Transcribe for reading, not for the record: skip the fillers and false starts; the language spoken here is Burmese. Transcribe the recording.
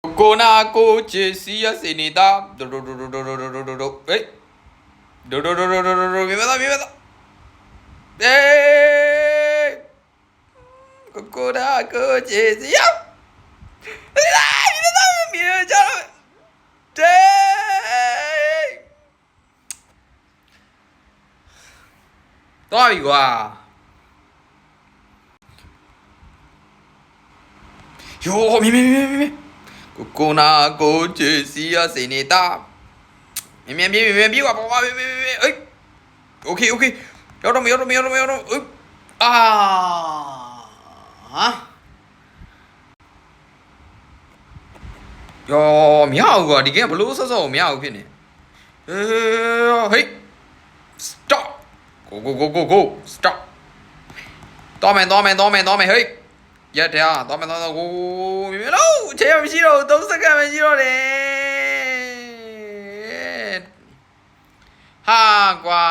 ကိုနာကိုချေစီရစနေတာဒိုဒိုဒိုဒိုဒိုဒိုဒိုဒိုဒိုဟေးဒိုဒိုဒိုဒိုဒိုဒိုမြေမသားဟေးကိုနာကိုချေစီရမြေကြတော့တေးတော့ပြီကွာယောမြေကိုနာကိုချေစီရစနေတာမြေကွာပေါ်ပါမြေဟေးโอเคရောက်တော့အာယောမရဘူးကွာဒီကဘလို့ဆော့မရဘူးဖြစ်နေဟေး stop go stop တော်မယ်ဟေးရက်တယ်တော်မယ်ကိုမြေလို့အချိန်မရှိတော့3စက္ကန့်ပဲရှိတော့တယ်ဟာကွာ